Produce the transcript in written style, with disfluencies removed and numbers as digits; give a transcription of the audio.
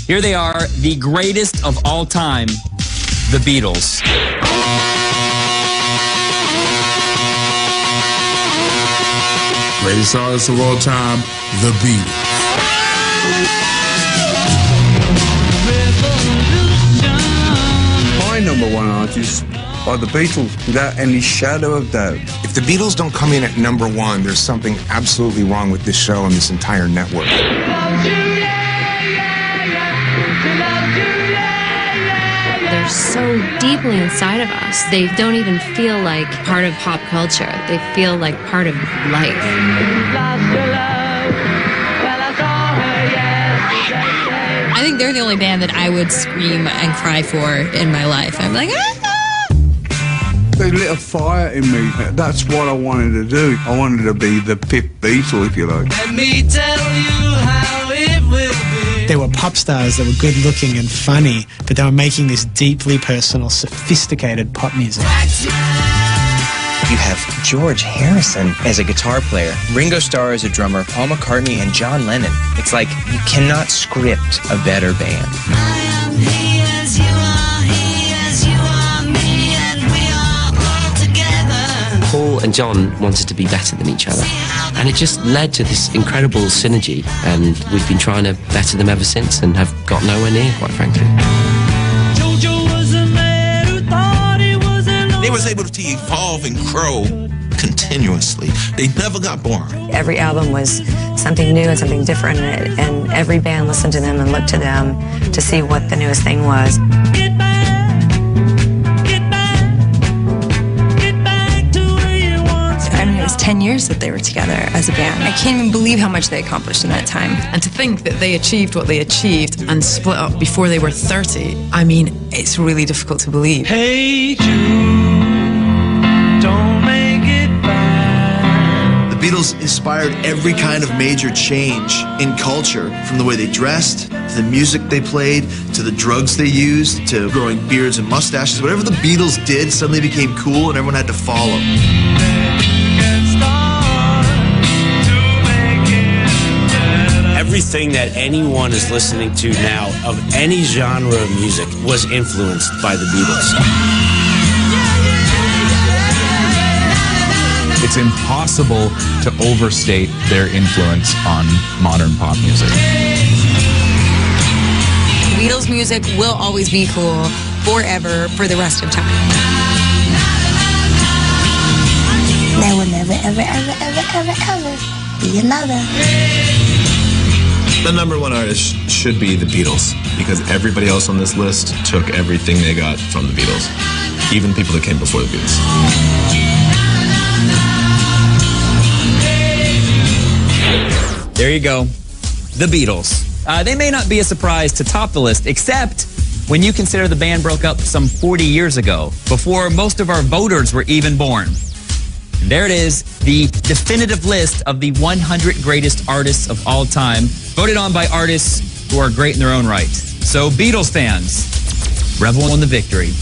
Here they are, the greatest of all time, the Beatles. Greatest artists of all time, the Beatles. My number one artist are the Beatles, without any shadow of doubt. If the Beatles don't come in at number one, there's something absolutely wrong with this show and this entire network. They're so deeply inside of us. They don't even feel like part of pop culture. They feel like part of life. I think they're the only band that I would scream and cry for in my life. I'm like, ah! They lit a fire in me. That's what I wanted to do. I wanted to be the fifth Beatle, if you like. Let me tell you how it will be. They were pop stars that were good looking and funny, but they were making this deeply personal, sophisticated pop music. You have George Harrison as a guitar player, Ringo Starr as a drummer, Paul McCartney, and John Lennon. It's like you cannot script a better band. Paul and John wanted to be better than each other, and it just led to this incredible synergy, and we've been trying to better them ever since and have got nowhere near, quite frankly. They was able to evolve and grow continuously. They never got boring. Every album was something new and something different, and every band listened to them and looked to them to see what the newest thing was. It was 10 years that they were together as a band. I can't even believe how much they accomplished in that time. And to think that they achieved what they achieved and split up before they were 30, I mean, it's really difficult to believe. Hey Jude, don't make it bad. The Beatles inspired every kind of major change in culture, from the way they dressed, to the music they played, to the drugs they used, to growing beards and mustaches. Whatever the Beatles did suddenly became cool and everyone had to follow. Everything that anyone is listening to now of any genre of music was influenced by the Beatles. It's impossible to overstate their influence on modern pop music. Beatles music will always be cool forever for the rest of time. There will never, ever, ever, ever, ever, ever be another. The number one artist should be the Beatles, because everybody else on this list took everything they got from the Beatles, even people that came before the Beatles. There you go, the Beatles. They may not be a surprise to top the list, except when you consider the band broke up some 40 years ago, before most of our voters were even born. And there it is, the definitive list of the 100 greatest artists of all time, voted on by artists who are great in their own right. So Beatles fans, revel in the victory.